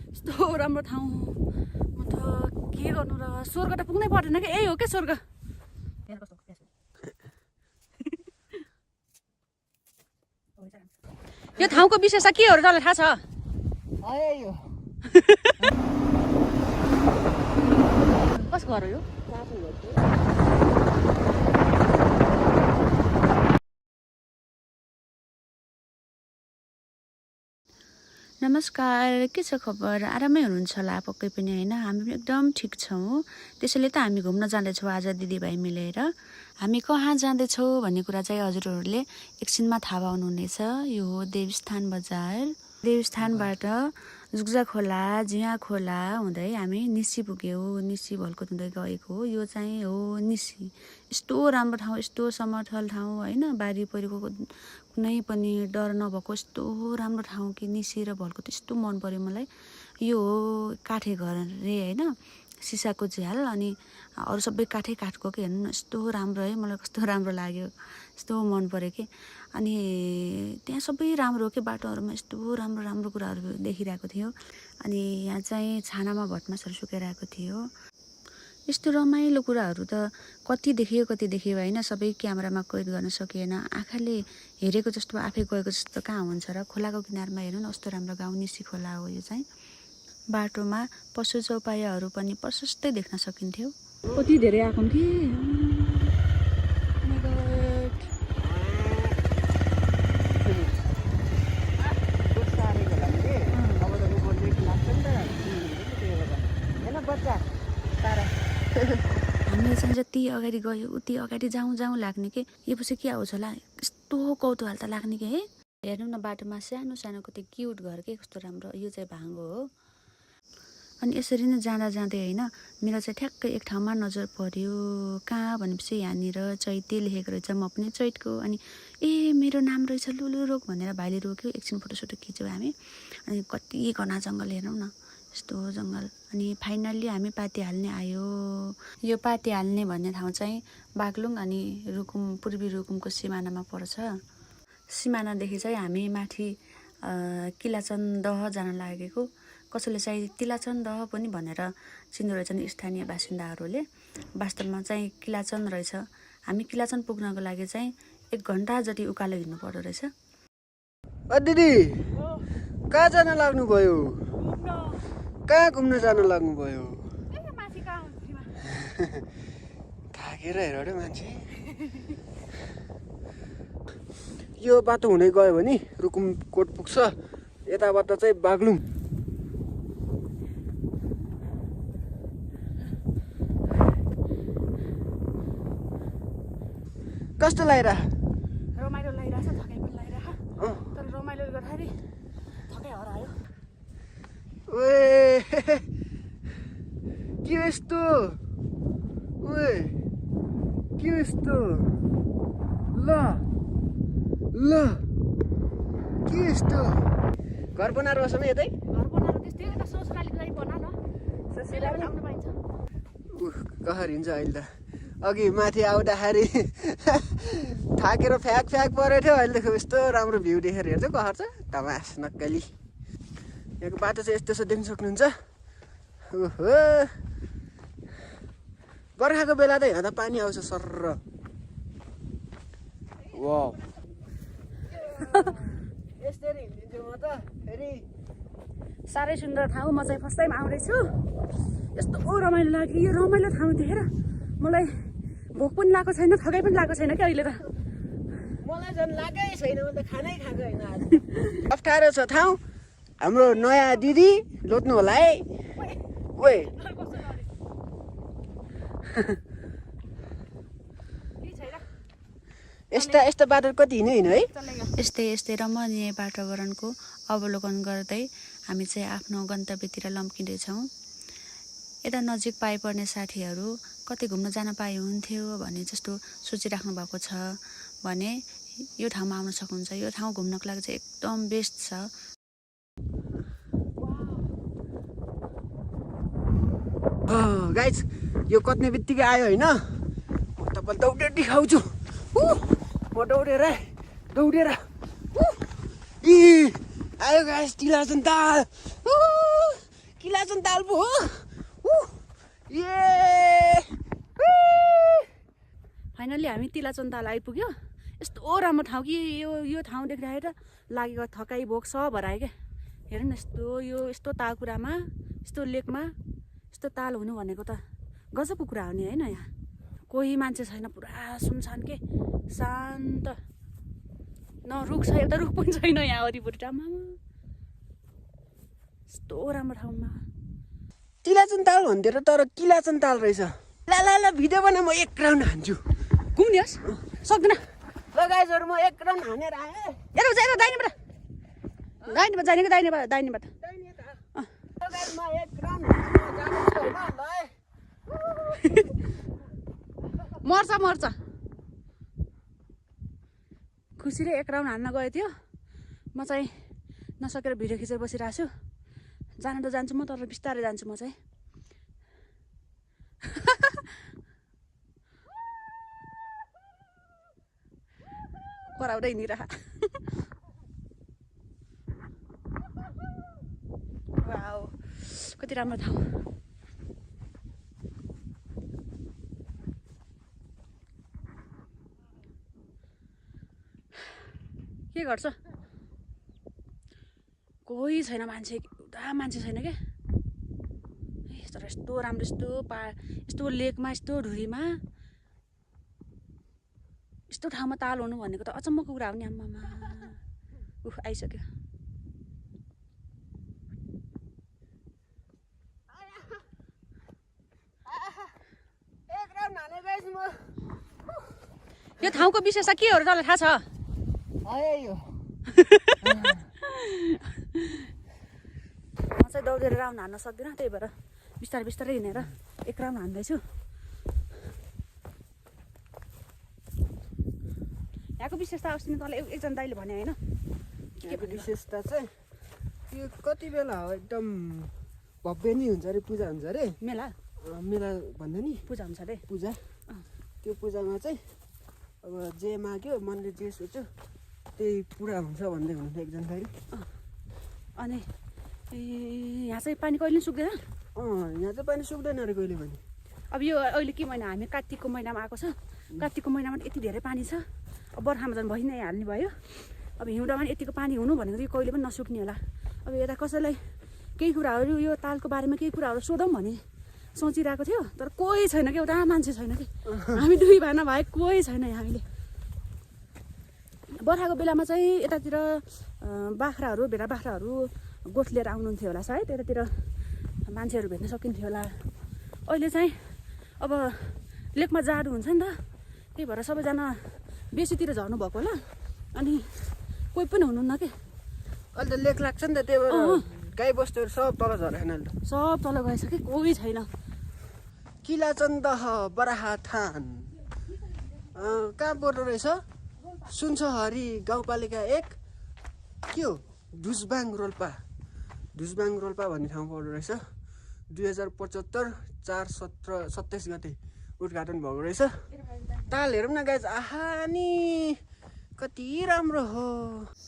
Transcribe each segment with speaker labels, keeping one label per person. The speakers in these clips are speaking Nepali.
Speaker 1: यस्तो राम्रो ठाउँ म त के गर्नु र स्वर्ग त पुग्नै पर्दैन कि यही हो क्या स्वर्ग यो ठाउँको विशेषता के हो र तँलाई थाहा छ कसको घर हो यो नमस्कार के छ खबर आरामै हुनुहुन्छ होला पक्कै पनि होइन हामी पनि एकदम ठिक छौँ त्यसैले त हामी घुम्न जाँदैछौँ आज दिदीभाइ मिलेर हामी कहाँ जाँदैछौँ भन्ने कुरा चाहिँ हजुरहरूले एकछिनमा थाहा पाउनुहुनेछ यो हो देवस्थान बजार देवस्थानबाट जुग्जा खोला जिया खोला हुँदै हामी निसी पुग्यौँ निसी भल्कुत हुँदै गएको हो यो चाहिँ हो निसी यस्तो राम्रो ठाउँ यस्तो समथल ठाउँ होइन बारी पहिरोको कुनै पनि डर नभएको यस्तो राम्रो ठाउँ कि निसी र भल्कुत यस्तो मन पर्यो मलाई यो हो काठे घर रे होइन सिसाको झ्याल अनि अरू सबै काठको कि हेर्नु न यस्तो राम्रो है मलाई कस्तो राम्रो लाग्यो यस्तो मन पर्यो कि अनि त्यहाँ सबै राम्रो हो कि बाटोहरूमा यस्तो राम्रो राम्रो कुराहरू देखिरहेको थियो अनि यहाँ चाहिँ छानामा भटमासहरू सुकाइरहेको थियो यस्तो रमाइलो कुराहरू त कति देखियो होइन सबै क्यामेरामा कैद गर्न सकिएन आँखाले हेरेको जस्तो आफै गएको जस्तो कहाँ हुन्छ र खोलाको किनारमा हेर्नु न कस्तो राम्रो गाउँ निसी खोला हो यो चाहिँ बाटोमा पशु चौपायाहरू पनि प्रशस्तै देख्न सकिन्थ्यो कति धेरै आएको कि हामीले चाहिँ जति अगाडि गयो उति अगाडि जाउँ लाग्ने कि यो पछि के आउँछ होला यस्तो कौतूहल त लाग्ने कि है हेर्नु न बाटोमा सानो सानो कति क्युट घर के कस्तो राम्रो यो चाहिँ भाङ्गो हो अनि यसरी नै जाँदै होइन मेरो चाहिँ ठ्याक्कै एक ठाउँमा नजर पर्यो कहाँ भनेपछि यहाँनिर चैते लेखेको रहेछ म पनि चैतको अनि ए मेरो नाम रहेछ लुलु रोग भनेर भाइले रोक्यो एकछिन फोटोसोटो खिच्यौँ हामी अनि कति घना जङ्गल हेरौँ न यस्तो जङ्गल अनि फाइनल्ली हामी पाती हाल्ने आयो यो पाती हाल्ने भन्ने ठाउँ चाहिँ बागलुङ अनि रुकुम पूर्वी रुकुमको सिमानामा पर्छ सिमानादेखि चाहिँ हामी माथि किलाचन दह जान लागेको कसैले चाहिँ तिलाचन दह पनि भनेर चिन्नु रहेछन् स्थानीय बासिन्दाहरूले वास्तवमा चाहिँ किलाचन रहेछ हामी किलाचन पुग्नको लागि चाहिँ 1 घन्टा जति उकालो हिँड्नु पर्दो रहेछ
Speaker 2: दिदी कहाँ जान लाग्नुभयो कहाँ घुम्न जान लाग्नुभयो थाकेर हेर र मान्छे यो बाटो हुँदै गयो भने रुकुमकोट पुग्छ यताबाट चाहिँ बागलुङ कस्तो लागिरहेको
Speaker 1: रमाइलो लागिरहेछ थकाइ पनि लागिरहेछ तर रमाइलो गर्दाखेरि थकाइ हरायो
Speaker 2: ओए के यस्तो ओए के यस्तो ल के यस्तो घर बनाएर बस्नु यतै
Speaker 1: घर बनाएर त्यस्तै एउटा ससुरालीको लागि बना न ससुराली आउनु पाइन्छ
Speaker 2: कहर हिँड्छ अहिले त अघि माथि आउँदाखेरि थाकेर फ्याक परेको थियो अहिले देखो यस्तो राम्रो भ्यू देखेर हेर्छ कहर छ धमास नक्कली यहाँको बाटो चाहिँ यस्तो देख्न सक्नुहुन्छ ओहो बर्खाको बेला त हिँड्दा पानी आउँछ सर्र वाउ यसरी हिँडिदिन्छु म त फेरि
Speaker 1: साह्रै सुन्दर ठाउँ म चाहिँ फर्स्ट टाइम आउँदैछु यस्तो रमाइलो लाग्यो यो रमाइलो ठाउँ देखेर मलाई भोक पनि लागेको छैन थकाइ पनि लागेको छैन क्या अहिले त
Speaker 2: मलाई झन् लागै छैन म त खानै खाएको होइन आज अप्ठ्यारो छ ठाउँ हाम्रो नयाँ दिदी लोत्नु होला है ओए यस्ता बाटो कति हिँड्यो है
Speaker 1: यस्तै रमणीय वातावरणको अवलोकन गर्दै हामी चाहिँ आफ्नो गन्तव्यतिर लम्किँदैछौँ यता नजिक पाइपर्ने साथीहरू कतै घुम्न जान पाए हुन्थ्यो भन्ने जस्तो सोचिराख्नु भएको छ भने यो ठाउँमा आउन सक्नुहुन्छ यो ठाउँ घुम्नको लागि चाहिँ एकदम बेस्ट छ
Speaker 2: गाइज यो कत्ने बित्तिकै आयो होइन म तपाईँलाई दौडेर देखाउँछु म दौडेर आयो गाइज तिलाचन दाल किलाचन ताल पो हो ए
Speaker 1: फाइनल्ली हामी तिलाचन ताल आइपुग्यो यस्तो राम्रो ठाउँ कि यो ठाउँ देख्दाखेरि त लागेको थकाइ भोक सब हरायो क्या हेर न यस्तो तालकुरामा यस्तो लेकमा यस्तो ताल हुनु भनेको त गजबको कुरा हो नि होइन यहाँ कोही मान्छे छैन पुरा सुनसान के शान्त न रुख छ एउटा रुख पनि छैन यहाँ वरिपरि ठाउँमा यस्तो राम्रो ठाउँमा
Speaker 2: तिलाचन ताल भन्थ्यो र तर किलाचन ताल रहेछ ल भिडियो बना म एक राउन्ड हान्छु
Speaker 1: घुम्दियोस् सक्दैन
Speaker 2: ल गाइजहरु म एक राउन्ड हानेर आएँ
Speaker 1: यता दाहिनेबाट जाने कि दाहिनेबाट
Speaker 2: गाइज म एक राउन्ड हान्न जान्छु हैन ल
Speaker 1: मर्छ खुसीले एक राउन्ड हान्न गएको थियो म चाहिँ नसकेर भिडियो खिचेर बसिरहेको छु जान त जान्छु म तर बिस्तारै जान्छु म चाहिँ कराउँदै हिँडिरह वाउ कति राम्रो ठाउँ के गर्छ कोही छैन मान्छे एउटा मान्छे छैन क्या तर यस्तो राम्रो यस्तो लेकमा यस्तो ढुरीमा यस्तो ठाउँमा ताल हुनु भनेको त अचम्मको कुरा हो नि आम्मामा आइसक्यो
Speaker 2: एक राउन्ड हाने गाइज म
Speaker 1: यो ठाउँको विशेषता के हो र तँलाई थाहा छ
Speaker 2: आए यो
Speaker 1: म चाहिँ दौडेर राउन्ड हान्न सक्दिनँ त्यही भएर बिस्तारै हिँडेर एक राउन्ड हान्दैछु यहाँको विशेषता अस्ति नै तँलाई एकजना दाइले भने होइन
Speaker 2: विशेषता चाहिँ यो कति बेला हो एकदम भव्य नै हुन्छ अरे पूजा हुन्छ अरे
Speaker 1: मेला
Speaker 2: भन्दा नि
Speaker 1: पूजा हुन्छ अरे
Speaker 2: पूजा त्यो पूजामा चाहिँ अब जे माग्यो मनले जे सोच्यो त्यही पुरा हुन्छ भन्दै हुनुहुन्थ्यो एकजना दाइले
Speaker 1: अनि यहाँ चाहिँ पानी कहिले सुक्दैन
Speaker 2: यहाँ चाहिँ पानी सुक्दैन अरे कहिले पनि
Speaker 1: अब यो अहिले के महिना हामी कार्तिकको महिनामा आएको छ कार्तिकको महिनामा यति धेरै पानी छ अब बर्खामा झन् भइ नै हाल्ने भयो अब हिउँदमा पनि यतिको पानी हुनु भनेको यो कहिले पनि नसुक्ने होला अब यता कसैलाई केही कुराहरू यो तालको बारेमा केही कुराहरू सोधौँ भने सोचिरहेको थियो तर कोही छैन कि एउटा मान्छे छैन कि हामी दुई भाइना भए कोही छैन हामीले बर्खाको बेलामा चाहिँ यतातिर भेडा बाख्राहरू गोठ लिएर आउनुहुन्थ्यो होला सायद यतातिर मान्छेहरू भेट्न सकिन्थ्यो होला अहिले चाहिँ अब लेकमा जाडो हुन्छ नि त त्यही भएर सबैजना बेसीतिर झर्नु भएको होला अनि कोही पनि हुनुहुन्न कि
Speaker 2: अहिले त लेक लाग्छ नि त त्यही भएर गाई बस्तुहरू सब तल झरेन अहिले त
Speaker 1: सब तल गएछ कि कोही छैन
Speaker 2: किलाचन्दह बराहाथान कहाँ पर्दो रहेछ सुनसहरी गाउँपालिका 1 के हो धुसबाङ रोल्पा भन्ने ठाउँ पर्दो रहेछ 2075 4/27 गते उद्घाटन भएको रहेछ ताल हेरौँ न गाइज आहा नि कति राम्रो हो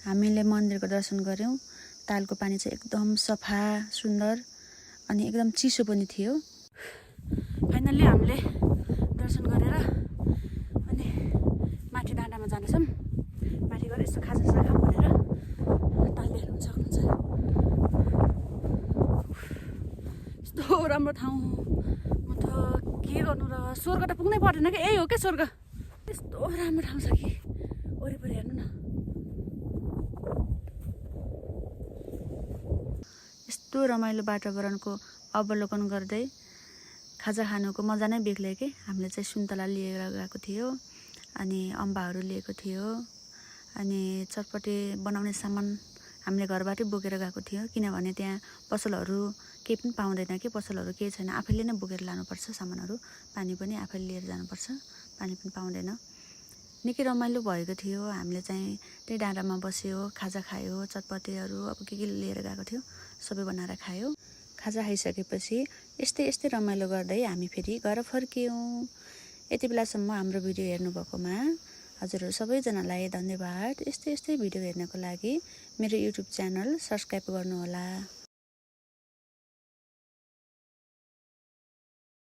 Speaker 1: हामीले मन्दिरको दर्शन गऱ्यौँ तालको पानी चाहिँ एकदम सफा सुन्दर अनि एकदम चिसो पनि थियो फाइनल्ली हामीले दर्शन गरेर अनि माथि डाँडामा जाँदैछौँ माथि गएर यस्तो खाजा खाऊँ भनेर तालले हेर्नु सक्नुहुन्छ यस्तो राम्रो ठाउँ म त के गर्नु र स्वर्ग त पुग्नै पर्दैन कि यही हो क्या स्वर्ग यस्तो राम्रो ठाउँ छ कि वरिपरि हेर्नु न यस्तो रमाइलो वातावरणको अवलोकन गर्दै खाजा खानुको मजा नै बेग्लै के हामीले चाहिँ सुन्तला लिएर गएको थियो अनि अम्बाहरू लिएको थियो अनि चटपटे बनाउने सामान हामीले घरबाटै बोकेर गएको थियो किनभने त्यहाँ पसलहरू केही पनि पाउँदैन कि पसलहरू केही छैन आफैले नै बोकेर लानुपर्छ सामानहरू पानी पनि आफैले लिएर जानुपर्छ पानी पनि पाउँदैन निकै रमाइलो भएको थियो हामीले चाहिँ त्यही डाँडामा बस्यो खाजा खायो चटपटेहरू अब के लिएर गएको थियो सबै बनाएर खायो खाजा खाइसकेपछि यस्तै रमाइलो गर्दै हामी फेरि घर फर्क्यौँ यति बेलासम्म हाम्रो भिडियो हेर्नुभएकोमा हजुरहरू सबैजनालाई धन्यवाद यस्तै भिडियो हेर्नको लागि मेरो युट्युब च्यानल सब्सक्राइब गर्नुहोला।